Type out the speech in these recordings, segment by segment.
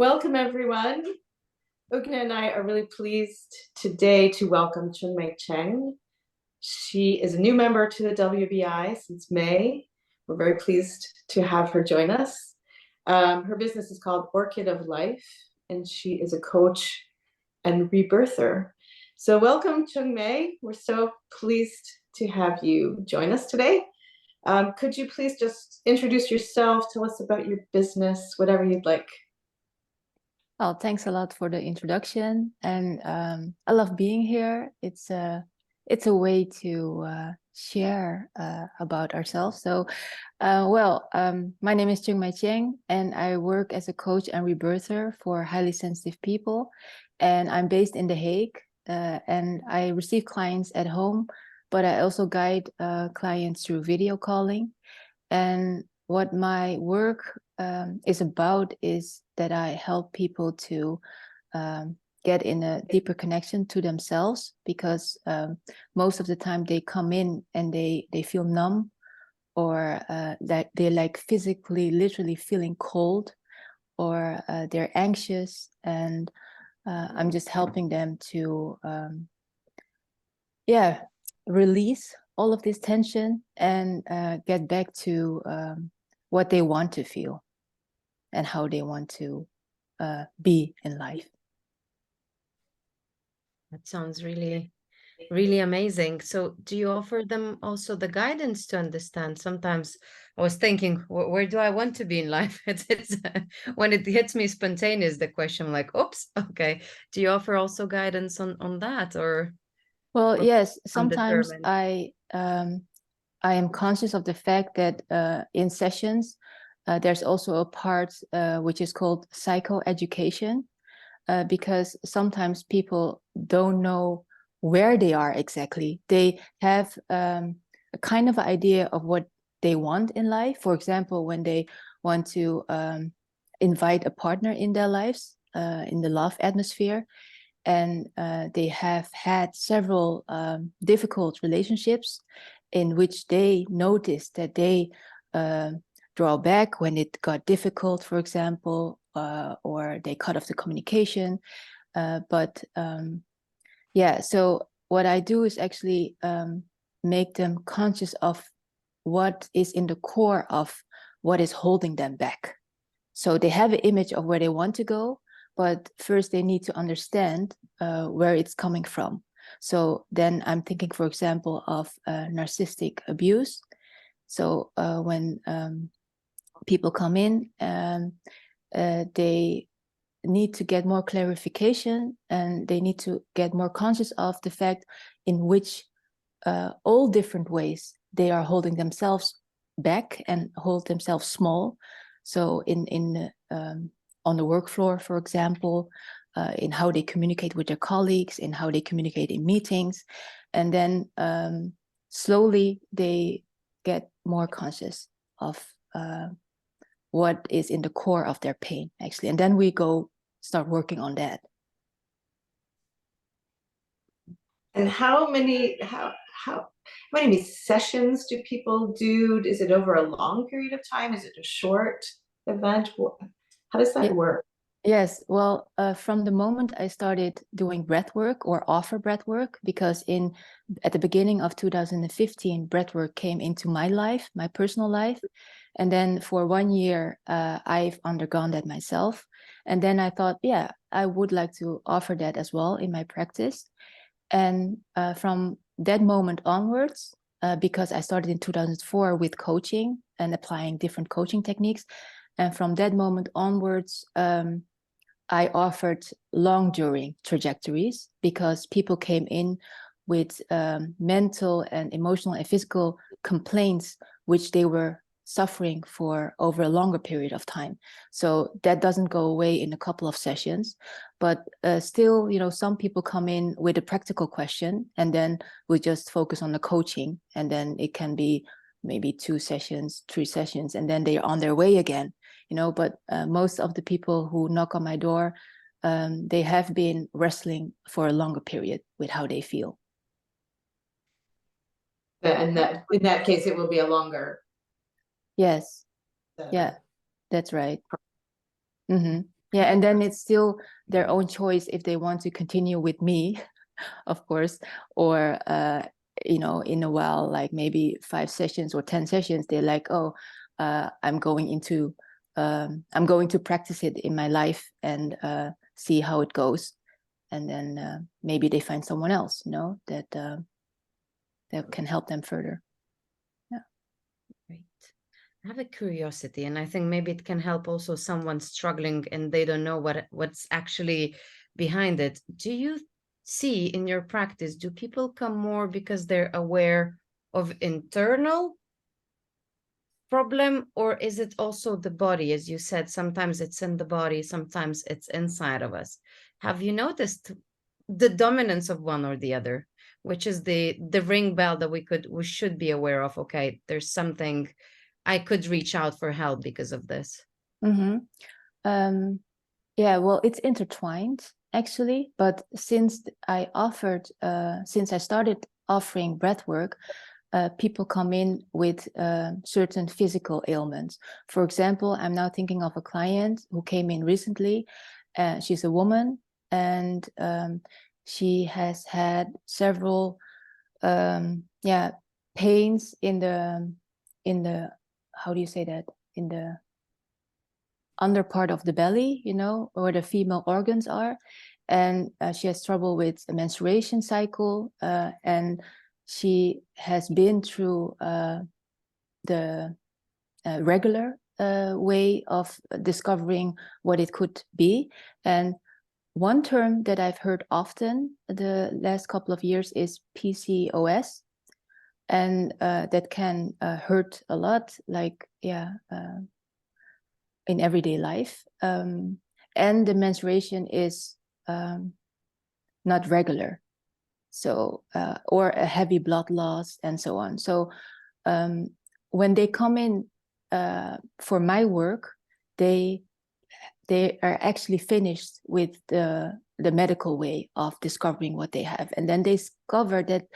Welcome, everyone. Ugna and I are really pleased today to welcome Chungmei Cheng. She is a new member to the WBI since May. We're very pleased to have her join us. Her business is called Orchid of Life, and she is a coach and rebirther. So welcome, Chungmei. We're so pleased to have you join us today. Could you please just introduce yourself, tell us about your business, whatever you'd like. Oh, thanks a lot for the introduction, and I love being here. It's a way to share about ourselves. So, my name is Chungmei Cheng, and I work as a coach and rebirther for highly sensitive people, and I'm based in The Hague, and I receive clients at home, but I also guide clients through video calling. And what my work is about is that I help people to get in a deeper connection to themselves, because most of the time they come in and they feel numb, or that they're like physically, literally feeling cold, or they're anxious, and I'm just helping them to release all of this tension and get back to what they want to feel and how they want to be in life. That sounds really, really amazing. So do you offer them also the guidance to understand? Sometimes I was thinking, where do I want to be in life? It's when it hits me spontaneous, the question, I'm like, oops, okay. Do you offer also guidance on that, or? Well, yes, sometimes undetermined? I am conscious of the fact that in sessions, there's also a part which is called psychoeducation, because sometimes people don't know where they are exactly. They have a kind of idea of what they want in life. For example, when they want to invite a partner in their lives, in the love atmosphere, and they have had several difficult relationships in which they noticed that they draw back when it got difficult, for example, or they cut off the communication. So what I do is actually make them conscious of what is in the core of what is holding them back. So they have an image of where they want to go, but first they need to understand where it's coming from. So then I'm thinking, for example, of narcissistic abuse. So when people come in, they need to get more clarification, and they need to get more conscious of the fact in which all different ways they are holding themselves back and hold themselves small. So on the work floor, for example, in how they communicate with their colleagues, in how they communicate in meetings. And then slowly they get more conscious of what is in the core of their pain, actually. And then we start working on that. And how many sessions do people do? Is it over a long period of time? Is it a short event? How does that work? Yes, well, from the moment I started doing breathwork or offer breathwork, because at the beginning of 2015, breathwork came into my life, my personal life. And then for 1 year, I've undergone that myself. And then I thought, yeah, I would like to offer that as well in my practice. And from that moment onwards, because I started in 2004 with coaching and applying different coaching techniques. And from that moment onwards, I offered long-during trajectories, because people came in with mental and emotional and physical complaints, which they were suffering for over a longer period of time. So that doesn't go away in a couple of sessions, but still, some people come in with a practical question, and then we just focus on the coaching, and then it can be maybe 2 sessions, 3 sessions, and then they're on their way again. But most of the people who knock on my door, they have been wrestling for a longer period with how they feel. And that in that case, it will be a longer. Yes. Yeah, that's right. Mm-hmm. Yeah, and then it's still their own choice if they want to continue with me, of course, or you know, in a while, like maybe 5 sessions or 10 sessions, they're like, oh, I'm going to practice it in my life and see how it goes, and then maybe they find someone else, you know, that can help them further. Yeah. Great. I have a curiosity, and I think maybe it can help also someone struggling and they don't know what's actually behind it. Do you see in your practice, do people come more because they're aware of internal problem, or is it also the body? As you said, sometimes it's in the body, sometimes it's inside of us. Have you noticed the dominance of one or the other, which is the ring bell that we should be aware of? Okay, there's something, I could reach out for help because of this. Mm-hmm. Yeah, well, it's intertwined actually, but since I started offering breath work, people come in with certain physical ailments. For example, I'm now thinking of a client who came in recently. She's a woman, and she has had several pains in the how do you say that, in the under part of the belly, you know, where the female organs are. And she has trouble with the menstruation cycle, and she has been through the regular way of discovering what it could be. And one term that I've heard often the last couple of years is PCOS. And that can hurt a lot, like, in everyday life. And the menstruation is not regular. So, or a heavy blood loss and so on. So when they come in for my work, they are actually finished with the medical way of discovering what they have. And then they discover that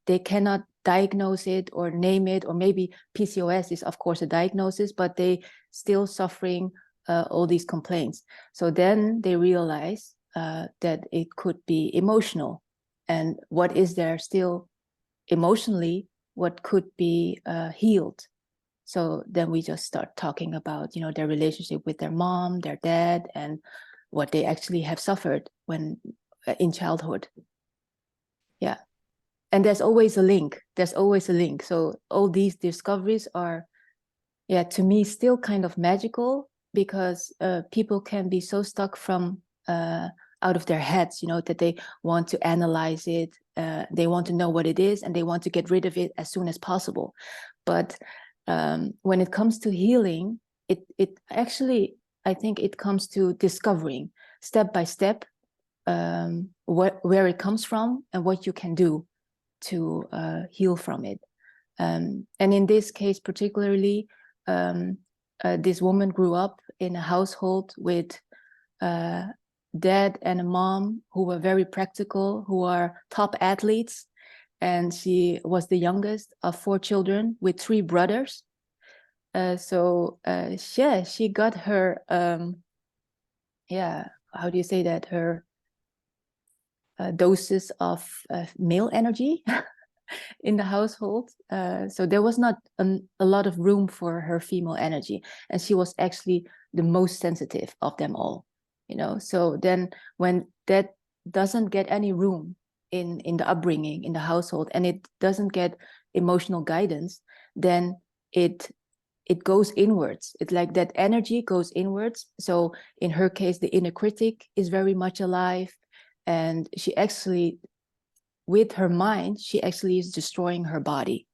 they cannot diagnose it or name it, or maybe PCOS is of course a diagnosis, but they still suffering all these complaints. So then they realize that it could be emotional, and what is there still emotionally, what could be healed. So then we just start talking about, you know, their relationship with their mom, their dad, and what they actually have suffered when in childhood. Yeah. And there's always a link. So all these discoveries are, to me, still kind of magical, because people can be so stuck from out of their heads, you know, that they want to analyze it. They want to know what it is, and they want to get rid of it as soon as possible. But when it comes to healing, it actually, I think it comes to discovering step by step where it comes from and what you can do to heal from it. And in this case particularly, this woman grew up in a household with dad and a mom who were very practical, who are top athletes. And she was the youngest of 4 children with 3 brothers. She got her, how do you say that? Her doses of male energy in the household. So there was not a lot of room for her female energy. And she was actually the most sensitive of them all, you know? So then when that doesn't get any room in the upbringing, in the household, and it doesn't get emotional guidance, then it goes inwards. It's like that energy goes inwards. So in her case, the inner critic is very much alive. And she actually, with her mind, she actually is destroying her body.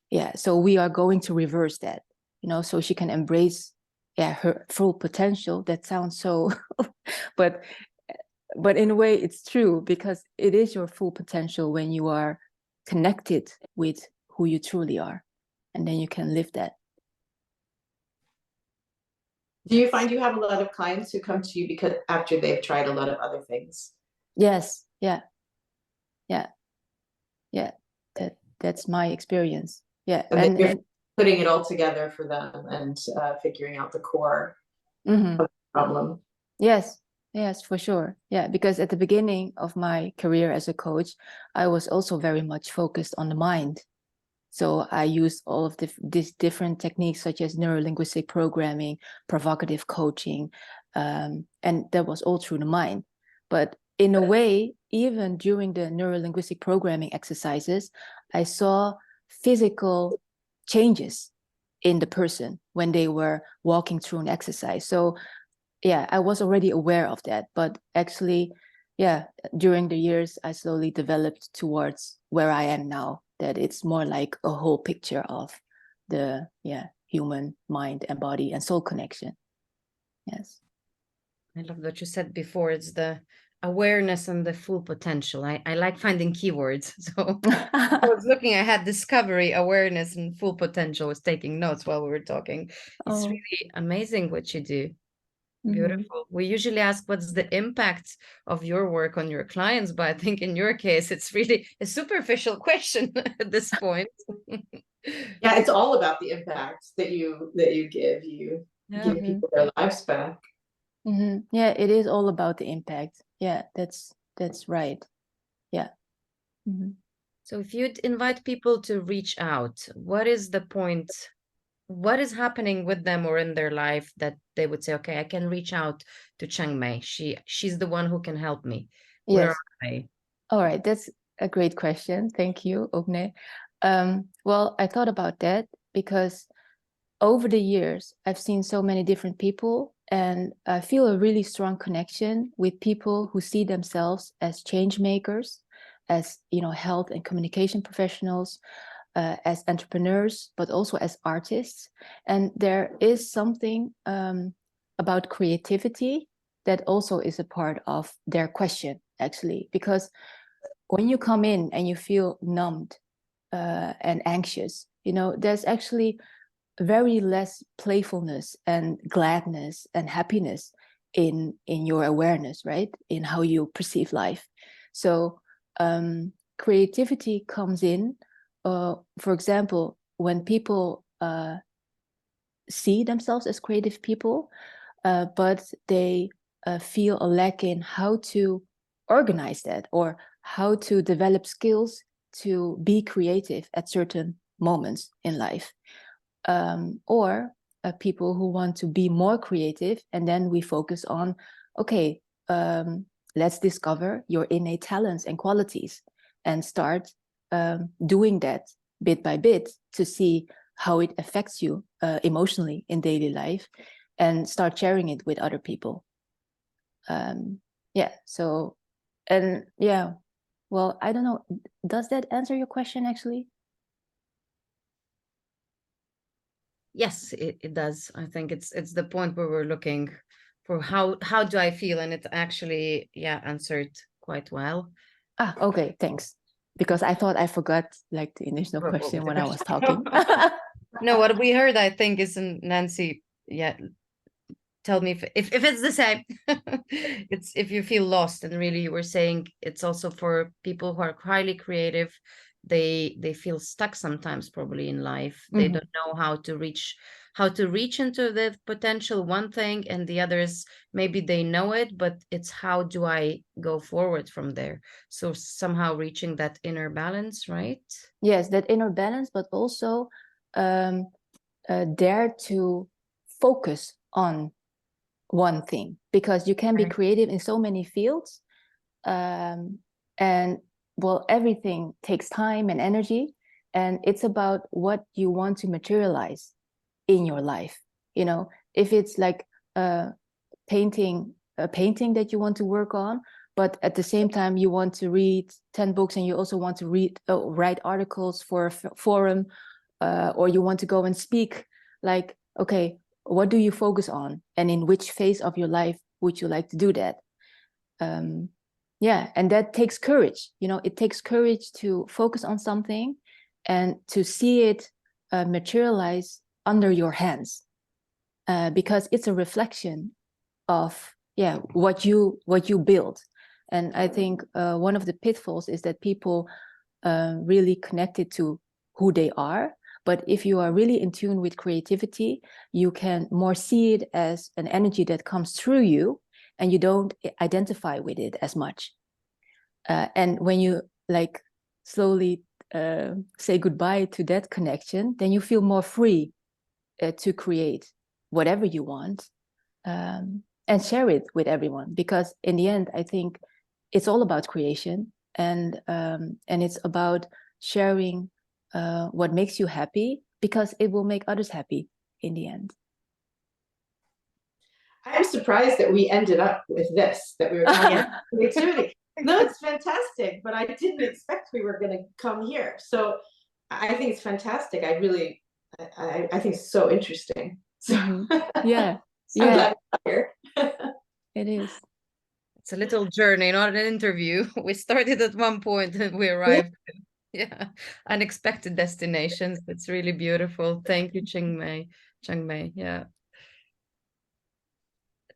Yeah, so we are going to reverse that, you know, so she can embrace her full potential. That sounds so, but in a way it's true, because it is your full potential when you are connected with who you truly are, and then you can live that. Do you find you have a lot of clients who come to you because after they've tried a lot of other things? Yes, yeah. That's my experience. Yeah, and you're putting it all together for them and figuring out the core of the problem. Yes, yes, for sure. Yeah, because at the beginning of my career as a coach, I was also very much focused on the mind. So I used all of these different techniques such as neurolinguistic programming, provocative coaching, and that was all through the mind. But in a way, even during the neurolinguistic programming exercises, I saw physical changes in the person when they were walking through an exercise. So yeah, I was already aware of that, but actually, yeah, during the years, I slowly developed towards where I am now, that it's more like a whole picture of the, human mind and body and soul connection. Yes. I love what you said before. It's the awareness and the full potential. I like finding keywords. So I was looking, I had discovery, awareness, and full potential. I was taking notes while we were talking. It's Oh. really amazing what you do. Mhm. Beautiful. We usually ask what's the impact of your work on your clients, but I think in your case, it's really a superficial question at this point. Yeah, it's all about the impact that you give. You Yeah. give people their lives back. Mhm. Yeah, it is all about the impact. Yeah, that's right. Yeah. Mhm. So if you'd invite people to reach out, what is the point? What is happening with them or in their life that they would say, okay, I can reach out to Chungmei. She's the one who can help me. Where Yes. are they? All right, that's a great question. Thank you, Ogne. Well, I thought about that because over the years, I've seen so many different people, and I feel a really strong connection with people who see themselves as change makers, as health and communication professionals, as entrepreneurs, but also as artists. And there is something about creativity that also is a part of their question, actually, because when you come in and you feel numbed and anxious, there's actually very less playfulness and gladness and happiness in your awareness, right? In how you perceive life. So creativity comes in, for example, when people see themselves as creative people, but they feel a lack in how to organize that or how to develop skills to be creative at certain moments in life. Or people who want to be more creative, and then we focus on, okay, let's discover your innate talents and qualities and start doing that bit by bit to see how it affects you emotionally in daily life, and start sharing it with other people. So, and yeah, well, I don't know, does that answer your question actually? Yes, it does. I think it's the point where we're looking for how do I feel, and it actually answered quite well. Okay, thanks. Because I thought I forgot like the initial What was question the when I was question? talking. No, what we heard, I think, is Nancy. Yeah, tell me if it's the same. It's if you feel lost, and really you were saying it's also for people who are highly creative. They feel stuck sometimes, probably in life. They Mhm. don't know how to reach into the potential, one thing, and the others maybe they know it, but it's how do I go forward from there? So somehow reaching that inner balance, right? Yes, that inner balance, but also dare to focus on one thing, because you can be Right. creative in so many fields, and well, everything takes time and energy, and it's about what you want to materialize in your life. If it's like a painting that you want to work on, but at the same time you want to read 10 books, and you also want to write articles for a forum, or you want to go and speak, like, okay, what do you focus on, and in which phase of your life would you like to do that? And that takes courage. It takes courage to focus on something and to see it materialize under your hands, because it's a reflection of what you build. And I think one of the pitfalls is that people really connected to who they are, But if you are really in tune with creativity, you can more see it as an energy that comes through you, and you don't identify with it as much. And when you like slowly say goodbye to that connection, then you feel more free to create whatever you want, and share it with everyone. Because in the end, I think it's all about creation, and it's about sharing what makes you happy, because it will make others happy in the end. I'm surprised that we ended up with this, that we were talking about creativity. No, it's fantastic, but I didn't expect we were going to come here. So I think it's fantastic. I really, I think it's so interesting. So Yeah, I'm glad you're here. It is. It's a little journey, not an interview. We started at one point and we arrived at unexpected destinations. It's really beautiful. Thank you, Chungmei. Yeah.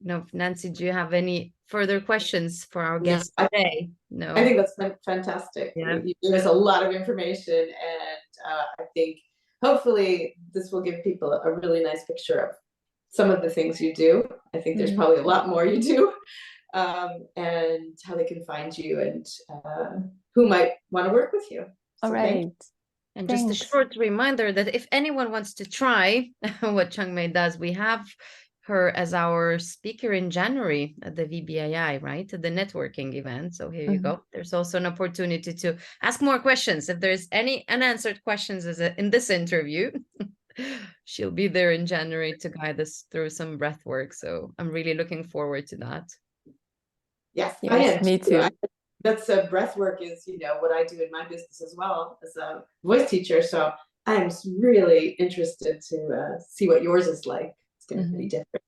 No, Nancy, do you have any further questions for our guest today? No. I think that's fantastic. Yeah. You gave us a lot of information, and I think hopefully this will give people a really nice picture of some of the things you do. I think there's probably a lot more you do, and how they can find you, and who might want to work with you. All right. And just a short reminder that if anyone wants to try what Chungmei does, we have her as our speaker in January at the VBII, right? At the networking event. So here you go. There's also an opportunity to ask more questions. If there's any unanswered questions in this interview, she'll be there in January to guide us through some breath work. So I'm really looking forward to that. Yes, I am. Me too. That's breath work is, what I do in my business as well as a voice teacher. So I'm really interested to see what yours is like. It's going to be different.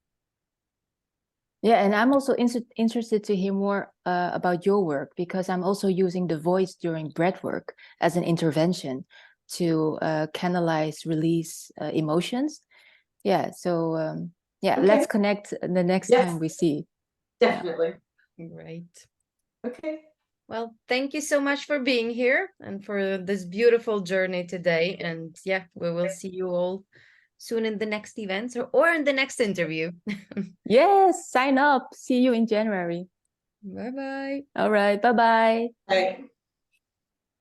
Yeah, and I'm also interested to hear more about your work, because I'm also using the voice during breath work as an intervention to canalize, release emotions. Yeah, so let's connect the next time we see. Definitely. Great. Okay. Well, thank you so much for being here and for this beautiful journey today. And we will see you all soon in the next events or in the next interview. Yes, sign up. See you in January. Bye-bye. All right. Bye-bye. Bye.